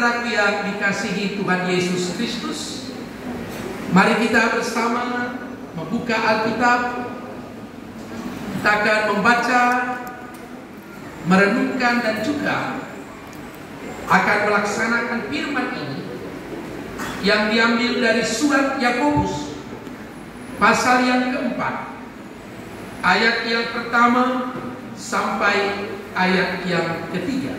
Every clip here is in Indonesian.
Saudaraku yang dikasihi Tuhan Yesus Kristus, mari kita bersama membuka Alkitab. Kita akan membaca, merenungkan dan juga akan melaksanakan firman ini yang diambil dari surat Yakobus pasal yang keempat, ayat yang pertama sampai ayat yang ketiga.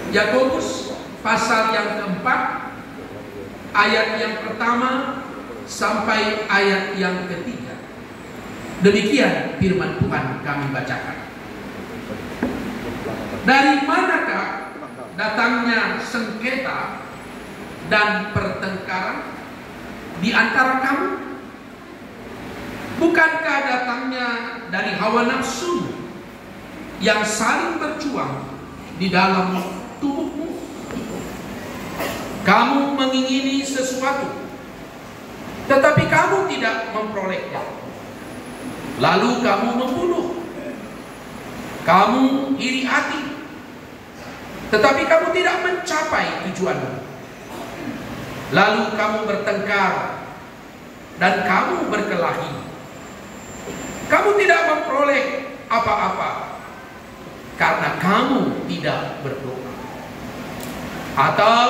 Yakobus pasal yang keempat, ayat yang pertama sampai ayat yang ketiga. Demikian firman Tuhan kami bacakan. Dari manakah datangnya sengketa dan pertengkaran di antara kamu? Bukankah datangnya dari hawa nafsu yang saling berjuang di dalam tubuhmu? Kamu mengingini sesuatu, tetapi kamu tidak memperolehnya. Lalu kamu membunuh. Kamu iri hati, tetapi kamu tidak mencapai tujuanmu. Lalu kamu bertengkar dan kamu berkelahi. Kamu tidak memperoleh apa-apa karena kamu tidak berdoa. Atau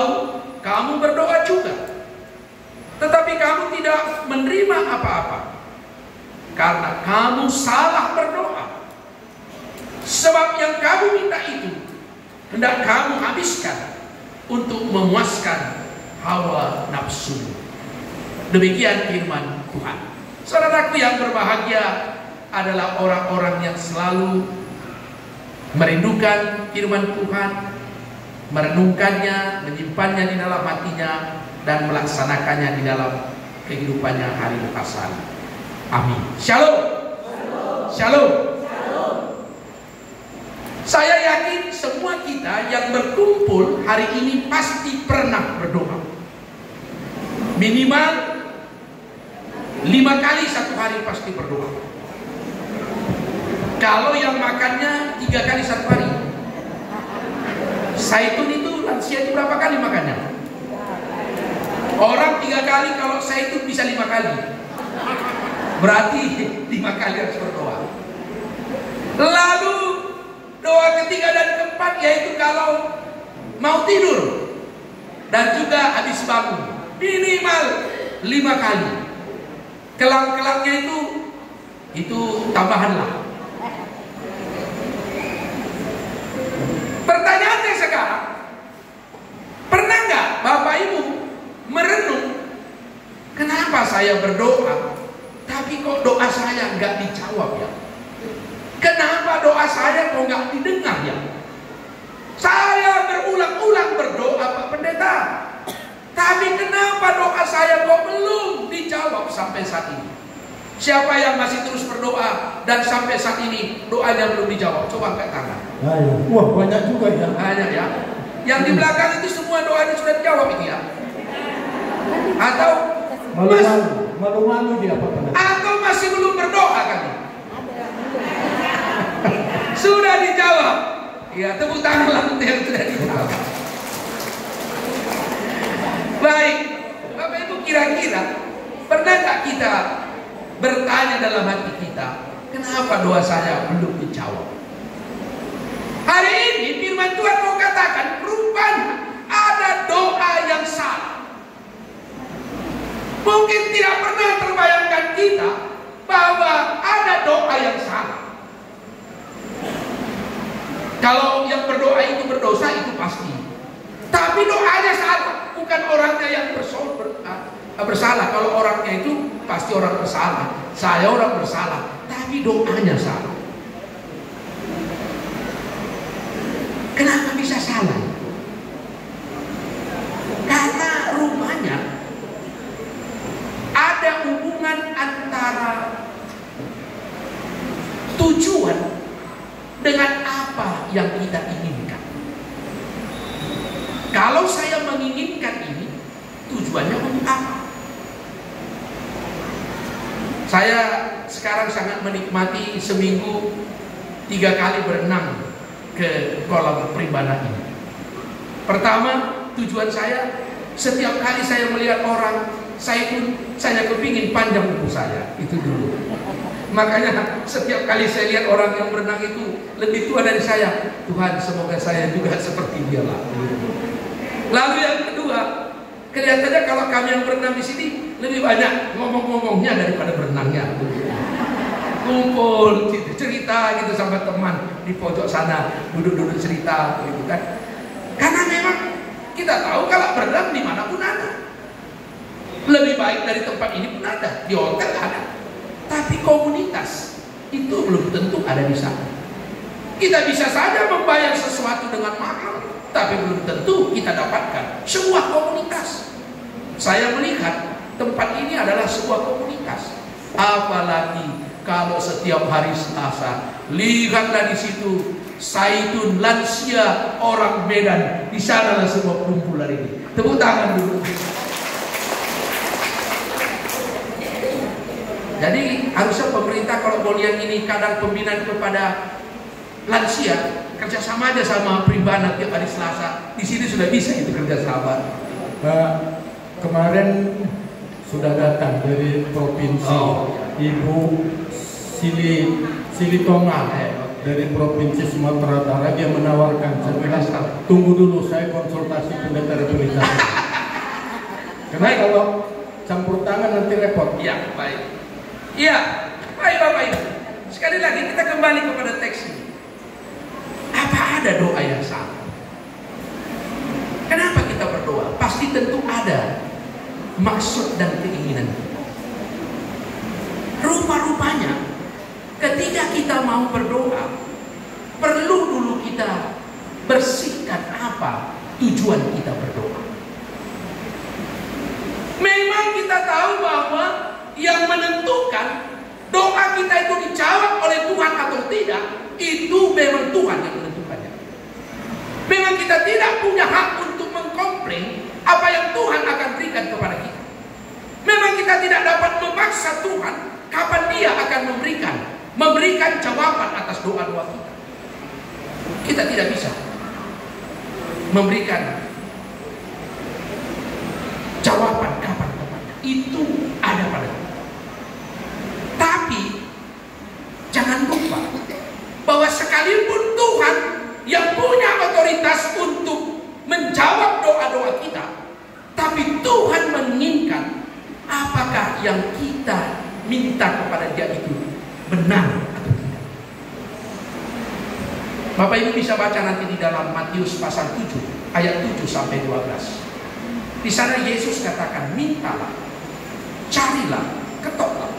kamu berdoa juga, tetapi kamu tidak menerima apa-apa karena kamu salah berdoa. Sebab yang kamu minta itu hendak kamu habiskan untuk memuaskan hawa nafsu. Demikian firman Tuhan. Saudaraku yang berbahagia adalah orang-orang yang selalu merindukan firman Tuhan, merenungkannya, menyimpannya di dalam hatinya, dan melaksanakannya di dalam kehidupannya hari lepas hari. Amin. Shalom. Shalom. Shalom. Saya yakin semua kita yang berkumpul hari ini pasti pernah berdoa. Minimal 5 kali satu hari pasti berdoa. Kalau yang makannya 3 kali satu hari. Zaitun itu lansia itu berapa kali makannya? Orang 3 kali, kalau zaitun bisa 5 kali. Berarti 5 kali harus berdoa. Lalu doa ketiga dan keempat yaitu kalau mau tidur dan juga habis bangun, minimal 5 kali. Kelang-kelangnya itu tambahanlah. Pertanyaannya sekarang, pernah nggak Bapak Ibu merenung, kenapa saya berdoa tapi kok doa saya nggak dijawab ya? Kenapa doa saya kok nggak didengar ya? Saya berulang-ulang berdoa Pak Pendeta, tapi kenapa doa saya kok belum dijawab sampai saat ini? Siapa yang masih terus berdoa dan sampai saat ini doanya belum dijawab? Coba angkat tangan. Wah, banyak juga ya. Banyak ya. Yang di belakang itu semua doanya sudah dijawab itu ya? Atau malu-malu dia Pak Pendeta. Atau masih belum berdoa kan? Sudah dijawab. Ya, tepuk tangan untuk yang sudah dijawab. Baik, Bapak Ibu, kira-kira pernah nggak kita bertanya dalam hati kita, kenapa doa saya belum dijawab? Hari ini firman Tuhan mau katakan, rupanya ada doa yang salah. Mungkin tidak pernah terbayangkan kita bahwa ada doa yang salah. Kalau yang berdoa itu berdosa itu pasti. Tapi doanya salah, bukan orangnya yang bersalah. Kalau orangnya itu pasti orang bersalah. Saya orang bersalah, tapi doanya salah. Kenapa bisa salah? Karena rupanya ada hubungan antara tujuan dengan apa yang kita inginkan. Kalau saya menginginkan ini, tujuannya untuk apa? Saya sekarang sangat menikmati seminggu 3 kali berenang ke kolam Primbana ini. Pertama, tujuan saya, setiap kali saya melihat orang, saya kepingin panjang umur saya. Itu dulu. Makanya setiap kali saya lihat orang yang berenang itu lebih tua dari saya, Tuhan semoga saya juga seperti dia lah. Lalu yang kedua, kelihatannya kalau kami yang berenang di sini lebih banyak ngomong-ngomongnya daripada berenangnya. Kumpul cerita gitu sama teman di pojok sana, duduk-duduk cerita gitu kan. Karena memang kita tahu kalau berenang dimanapun ada. Lebih baik dari tempat ini pun ada, di hotel ada. Tapi komunitas itu belum tentu ada di sana. Kita bisa saja membayar sesuatu dengan mahal, tapi belum tentu kita dapatkan sebuah komunitas. Saya melihat tempat ini adalah sebuah komunitas. Apalagi kalau setiap hari Selasa, lihatlah di situ Saitun, lansia, orang Medan, di sanalah semua kumpulan ini. Tepuk tangan dulu. Jadi harusnya pemerintah kalau mau lihat ini kadang pembinaan kepada lansia, kerjasama aja sama Primbana tiap hari Selasa. Di sini sudah bisa itu kerjasama. Kemarin sudah datang dari provinsi Ibu Silitonga dari provinsi Sumatera Utara. Dia menawarkan, saya bilang tunggu dulu, saya konsultasi pendeta rehabilitasi. Karena kalau campur tangan nanti repot. Iya, baik. Iya, baik Bapak Ibu. Sekali lagi kita kembali kepada teks ini. Apa ada doa yang salah? Kenapa kita berdoa? Pasti tentu ada maksud dan keinginan. Rupa-rupanya ketika kita mau berdoa, perlu dulu kita bersihkan apa tujuan kita berdoa. Memang kita tahu bahwa yang menentukan doa kita itu dijawab oleh Tuhan atau tidak, itu memang Tuhan yang menentukannya. Memang kita tidak punya hak untuk mengkomplain apa yang Tuhan akan berikan kepada kita. Memang kita tidak dapat memaksa Tuhan kapan Dia akan memberikan jawaban atas doa-doa kita. Kita tidak bisa memberikan jawaban kapan tepatnya. Itu ada pada kita. Tapi jangan lupa bahwa sekalipun Tuhan yang punya otoritas untuk menjawab doa-doa kita, tapi Tuhan menginginkan apakah yang kita minta kepada Dia itu benar atau tidak. Bapak Ibu bisa baca nanti di dalam Matius pasal 7 ayat 7 sampai 12. Di sana Yesus katakan, mintalah, carilah, ketoklah.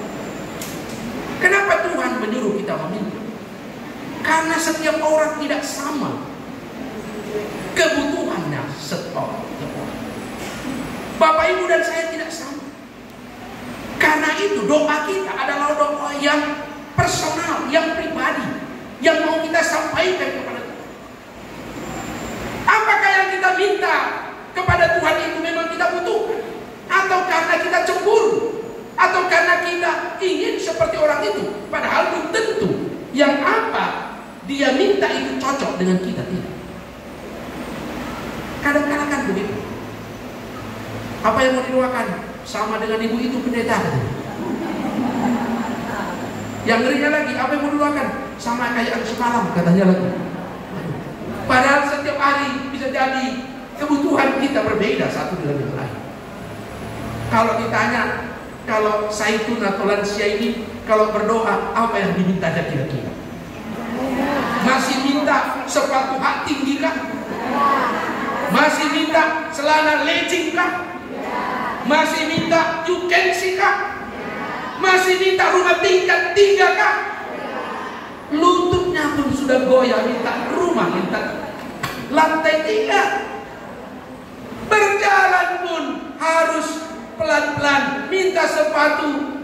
Kenapa Tuhan menyuruh kita meminta? Karena setiap orang tidak sama kebutuhannya setiap orang. Bapak Ibu dan saya tidak sama. Karena itu doa kita adalah doa yang personal, yang pribadi, yang mau kita sampaikan kepada Tuhan. Apakah yang kita minta kepada Tuhan itu memang kita butuhkan? Atau karena kita cemburu? Atau karena kita ingin seperti orang itu? Padahal belum tentu yang apa dia minta itu cocok dengan kita, tidak. Kadang-kadang kan begitu. Apa yang mau didoakan sama dengan ibu itu pendeta. Yang ngerinya lagi, apa yang mau didoakan sama kayak semalam katanya lagi. Padahal setiap hari bisa jadi kebutuhan kita berbeda satu dengan yang lain. Kalau ditanya, kalau Saitun atau lansia ini kalau berdoa apa yang dimintanya kira-kira? Masih minta sepatu hak tinggi kah? Masih minta celana legging kah? Masih minta you can see kah? Masih minta rumah tingkat 3 kah? Lututnya pun sudah goyah minta rumah, minta lantai 3. Berjalan pun harus pelan-pelan, minta sepatu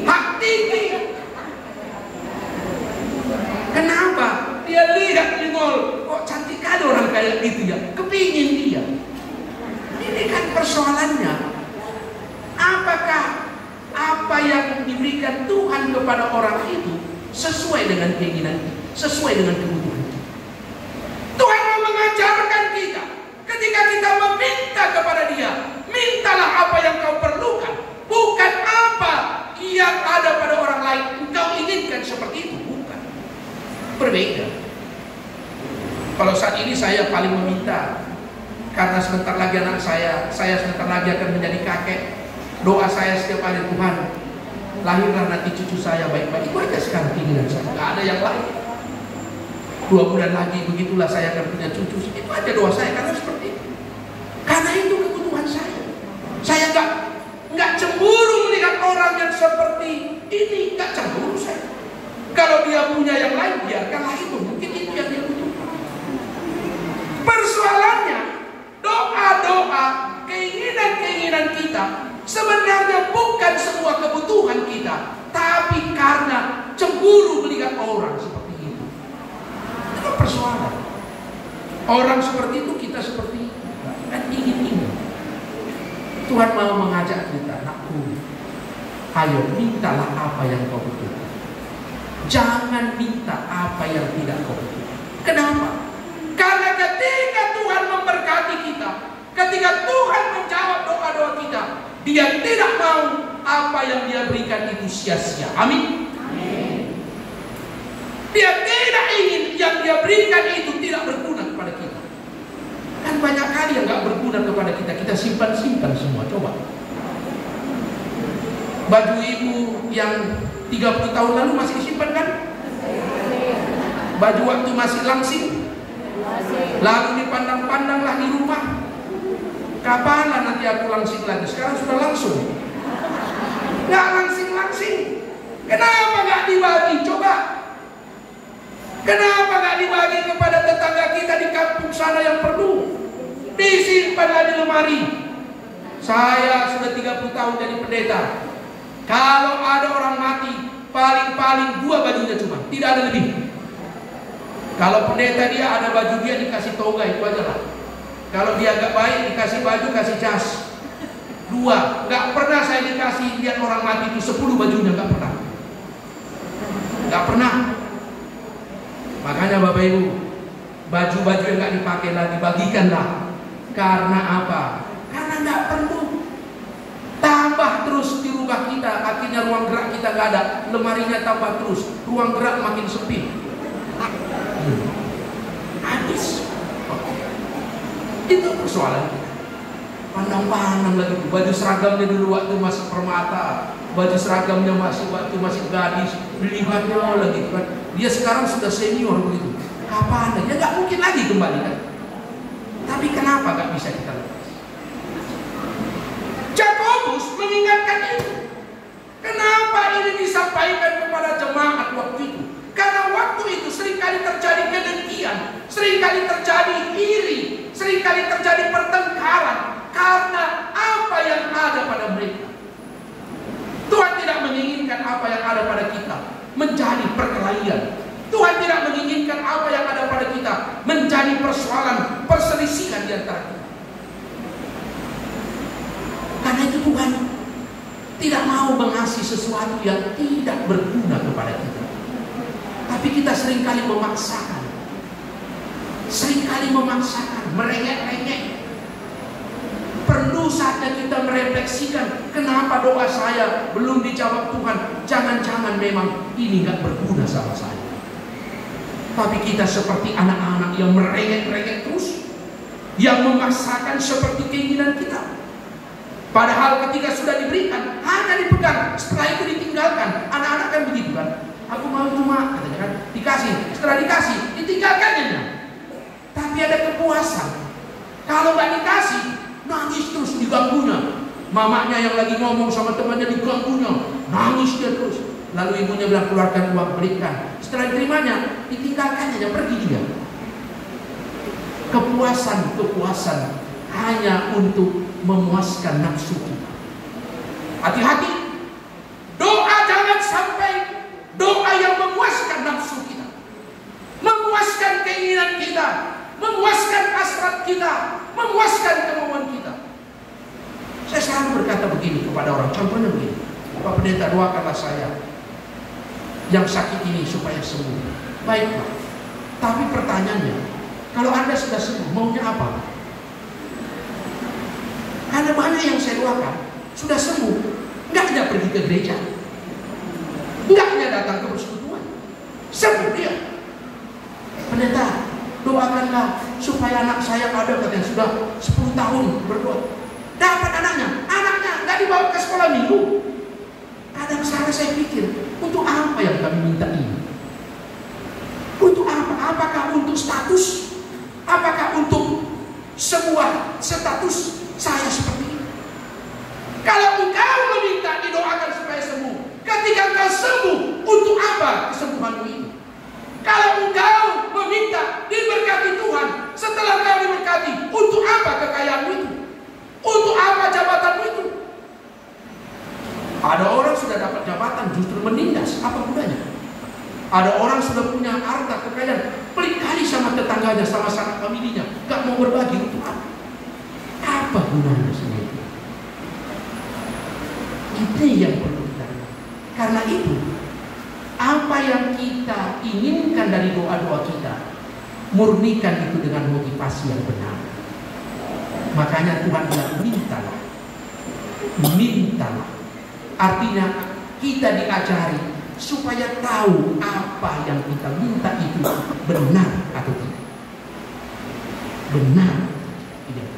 hak tinggi. Kenapa? Dia lihat di mall, kok cantik ada orang kayak gitu ya, kepingin dia. Ini kan persoalannya. Apakah apa yang diberikan Tuhan kepada orang itu sesuai dengan keinginan kita, sesuai dengan kebutuhan kita? Tuhan mau mengajarkan kita paling meminta. Karena sebentar lagi anak saya sebentar lagi akan menjadi kakek. Doa saya setiap hari, Tuhan, lahirlah nanti cucu saya baik-baik. Itu aja sekarang keinginan saya, nggak ada yang lain. 2 bulan lagi begitulah saya akan punya cucu. Itu aja doa saya, karena seperti itu. Karena itu kebutuhan saya. Saya nggak cemburu melihat orang yang seperti ini, nggak cemburu saya. Kalau dia punya yang lain, biarkanlah itu. Mungkin itu yang dia butuhkan. Persoalannya, doa-doa, keinginan-keinginan kita sebenarnya bukan semua kebutuhan kita, tapi karena cemburu melihat orang seperti itu. Itu persoalan. Orang seperti itu, kita seperti itu. Dan ingin. Tuhan mau mengajak kita, anakku, ayo mintalah apa yang kau butuhkan. Jangan minta apa yang tidak kau butuhkan. Kenapa? Karena ketika Tuhan memberkati kita, ketika Tuhan menjawab doa-doa kita, Dia tidak mau apa yang Dia berikan itu sia-sia. Amin. Dia tidak ingin yang Dia berikan itu tidak berguna kepada kita. Kan banyak kali yang gak berguna kepada kita, kita simpan-simpan semua. Coba baju ibu yang 30 tahun lalu masih disimpan kan? Baju waktu masih langsing, lalu dipandang-pandanglah di rumah. Kapanlah nanti aku langsing lagi? Sekarang sudah langsung. Gak langsing-langsing. Kenapa gak dibagi? Coba. Kenapa gak dibagi kepada tetangga kita di kampung sana yang perlu? Disimpanlah di lemari. Saya sudah 30 tahun jadi pendeta. Kalau ada orang mati, paling-paling 2 bajunya cuma, tidak ada lebih. Kalau pendeta dia ada baju dia dikasih toga, itu aja lah. Kalau dia agak baik dikasih baju, kasih jas 2. Gak pernah saya dikasih lihat orang mati itu 10 bajunya, gak pernah. Gak pernah. Makanya Bapak Ibu, baju-baju yang gak dipakai lagi bagikanlah. Karena apa? Karena gak perlu. Tambah terus di rumah kita, akhirnya ruang gerak kita gak ada, lemarinya tambah terus, ruang gerak makin sepi. Habis. Itu persoalan kita. Pandang-pandang lagi tuh. Baju seragamnya dulu waktu masih permata, baju seragamnya masih waktu masih gadis, dilihatnya lagi kan. Dia sekarang sudah senior begitu. Kapan? Ya nggak mungkin lagi kembali kan. Tapi kenapa nggak bisa kita lepas? Jakobus mengingatkan itu. Kenapa ini disampaikan kepada jemaat waktu itu? Karena waktu itu seringkali terjadi kedengkian, seringkali terjadi iri, seringkali terjadi pertengkaran karena apa yang ada pada mereka. Tuhan tidak menginginkan apa yang ada pada kita menjadi perkelahian. Tuhan tidak menginginkan apa yang ada pada kita menjadi persoalan, perselisihan di antara kita. Karena itu Tuhan tidak mau mengasihi sesuatu yang tidak berguna kepada kita. Tapi kita seringkali memaksakan, merengek-rengek. Perlu saatnya kita merefleksikan, kenapa doa saya belum dijawab Tuhan? Jangan-jangan memang ini gak berguna sama saya. Tapi kita seperti anak-anak yang merengek-rengek terus, yang memaksakan seperti keinginan kita. Padahal ketika sudah diberikan, hanya dipegang, setelah itu ditinggalkan. Anak-anak kan begitu kan? Aku mau cuma, katanya kan, dikasih. Setelah dikasih, ditinggalkannya. Tapi ada kepuasan. Kalau nggak dikasih, nangis terus diganggunya. Mamanya yang lagi ngomong sama temannya diganggunya, nangis dia terus. Lalu ibunya bilang keluarkan uang, berikan. Setelah diterimanya, ditinggalkannya, pergi dia. Kepuasan hanya untuk memuaskan nafsu kita. Hati-hati. Doa jangan sampai doa yang memuaskan nafsu kita, memuaskan keinginan kita, memuaskan hasrat kita, memuaskan kemauan kita. Saya selalu berkata begini kepada orang, contohnya begini, Pak Pendeta, doakanlah saya yang sakit ini supaya sembuh. Baik Pak, tapi pertanyaannya, kalau Anda sudah sembuh, maunya apa? Karena banyak yang saya doakan sudah sembuh, nggak hanya pergi ke gereja, nggak hanya datang ke persekutuan, sembuh dia. Pendeta, doakanlah supaya supaya anak saya ada, katanya sudah 10 tahun berdoa. Dapat anaknya nggak dibawa ke sekolah minggu. Kadang saya pikir, untuk apa yang kami minta ini? Untuk apa? Apakah untuk status? Apakah untuk sebuah status saya seperti ini? Kalau engkau meminta didoakan supaya sembuh, ketika engkau sembuh, untuk apa kesembuhanmu ini? Kalau engkau meminta diberkati Tuhan, setelah engkau diberkati, untuk apa kekayaanmu itu? Untuk apa jabatanmu itu? Ada orang sudah dapat jabatan justru menindas, apa gunanya? Ada orang sudah punya harta kekayaan, pelit kali sama tetangganya, sama sanak familinya, gak mau berbagi, untuk apa? Apa gunanya sendiri? Itu yang perlu kita lihat. Karena itu, apa yang kita inginkan dari doa-doa kita, murnikan itu dengan motivasi yang benar. Makanya Tuhan bilang, mintalah. Mintalah. Artinya kita diajari supaya tahu apa yang kita minta itu benar atau tidak. Benar tidak.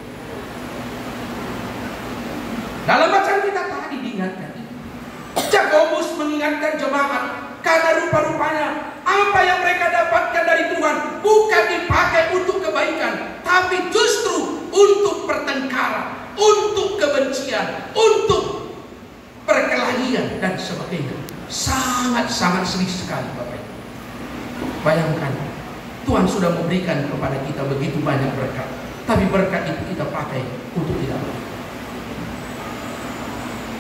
Dalam bacaan kita tadi diingatkan, Yakobus mengingatkan jemaat, karena rupa-rupanya apa yang mereka dapatkan dari Tuhan bukan dipakai untuk kebaikan, tapi justru untuk pertengkaran, untuk kebencian, untuk perkelahian dan sebagainya. Sangat-sangat sedih sekali Bapak Ibu. Bayangkan, Tuhan sudah memberikan kepada kita begitu banyak berkat, tapi berkat itu kita pakai untuk tidak baik.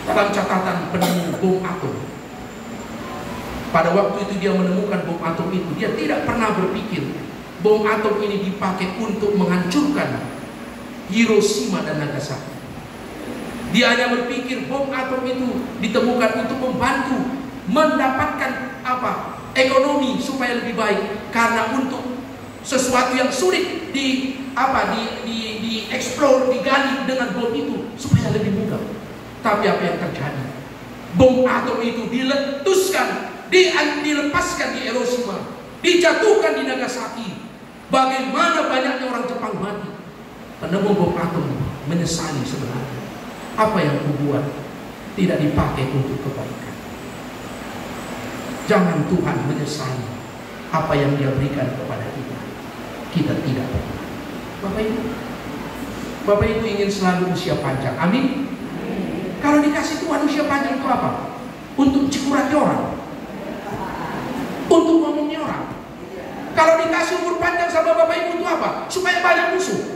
Dalam catatan penemu bom atom, pada waktu itu dia menemukan bom atom itu, dia tidak pernah berpikir bom atom ini dipakai untuk menghancurkan Hiroshima dan Nagasaki. Dia hanya berpikir bom atom itu ditemukan untuk membantu mendapatkan ekonomi supaya lebih baik, karena untuk sesuatu yang sulit dieksplor, digali dengan bom itu supaya lebih mudah. Tapi apa yang terjadi? Bom atom itu diletuskan, dilepaskan di Hiroshima, dijatuhkan di Nagasaki. Bagaimana banyaknya orang Jepang mati? Penemu bom atom menyesali sebenarnya. Apa yang membuat tidak dipakai untuk kebaikan? Jangan Tuhan menyesali apa yang Dia berikan kepada kita. Kita tidak pernah. Bapak Ibu ingin selalu usia panjang. Amin. Kalau dikasih Tuhan usia panjang itu apa? Untuk cikurati orang, untuk ngomongnya orang. Kalau dikasih umur panjang sama Bapak Ibu itu apa? Supaya banyak musuh.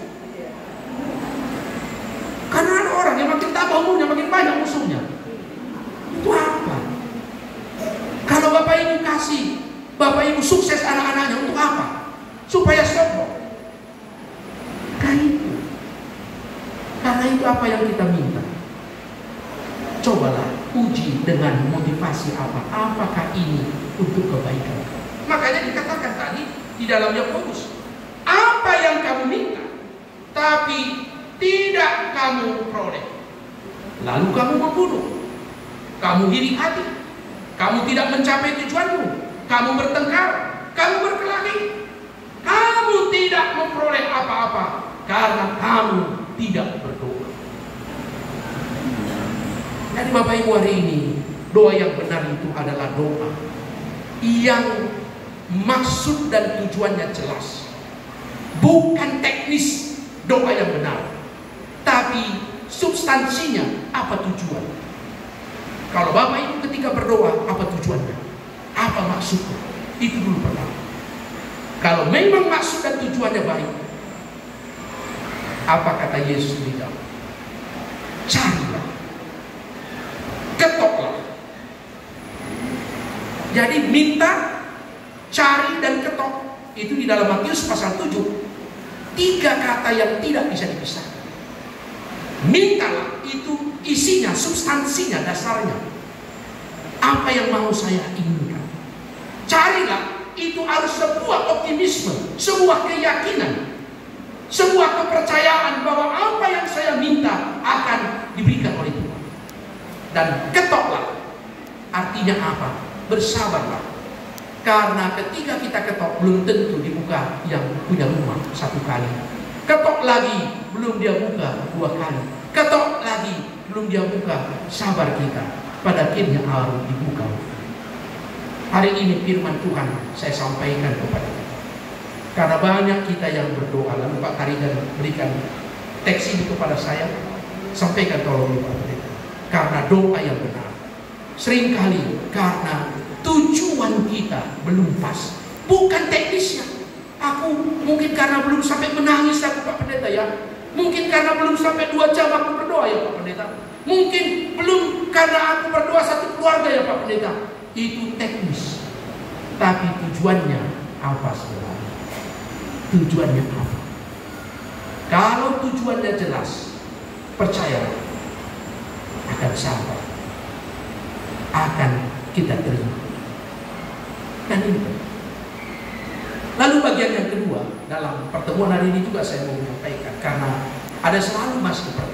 Karena ada orang yang makin tambah umurnya makin banyak musuhnya. Itu apa? Kalau Bapak Ibu kasih Bapak Ibu sukses anak-anaknya, untuk apa? Supaya sombong. Karena itu apa yang kita minta. Cobalah uji dengan motivasi apa? Apakah ini untuk kebaikan? Makanya dikatakan tadi di dalam Yakobus, apa yang kamu minta tapi tidak kamu peroleh, lalu kamu membunuh, kamu iri hati, kamu tidak mencapai tujuanmu, kamu bertengkar, kamu berkelahi, kamu tidak memperoleh apa-apa karena kamu tidak berdoa. Jadi Bapak Ibu, hari ini doa yang benar itu adalah doa yang maksud dan tujuannya jelas, bukan teknis doa yang benar, tapi substansinya apa tujuan. Kalau Bapak Ibu ketika berdoa, apa tujuannya? Apa maksudnya? Itu dulu pertama. Kalau memang maksud dan tujuannya baik, apa kata Yesus di dalam? Carilah, ketoklah. Jadi minta, cari, dan ketok itu di dalam Matius pasal 7. 3 kata yang tidak bisa dipisahkan. Mintalah itu isinya, substansinya, dasarnya. Apa yang mau saya inginkan. Carilah itu harus sebuah optimisme, sebuah keyakinan, sebuah kepercayaan bahwa apa yang saya minta akan diberikan oleh Tuhan. Dan ketoklah artinya apa? Bersabarlah. Karena ketika kita ketok, belum tentu dibuka yang punya rumah satu kali. Ketok lagi, belum dia buka 2 kali. Ketok lagi, belum dia buka. Sabar kita, pada akhirnya harus dibuka. Hari ini firman Tuhan saya sampaikan kepada kita. Karena banyak kita yang berdoa. Lalu Pak Karigan berikan teks ini kepada saya. Sampaikan tolong Pak Pendeta. Karena doa yang benar. Seringkali karena tujuan kita belum pas, bukan teknisnya. Aku mungkin karena belum sampai menangis aku Pak Pendeta ya. Mungkin karena belum sampai 2 jam aku berdoa ya Pak Pendeta. Mungkin belum karena aku berdoa satu keluarga ya Pak Pendeta. Itu teknis. Tapi tujuannya apa sebenarnya? Tujuannya apa? Kalau tujuannya jelas, percaya akan sabar, akan kita terima. Dan ini. Lalu bagian yang kedua dalam pertemuan hari ini juga saya mau menyampaikan, karena ada selalu masuk pertanyaan.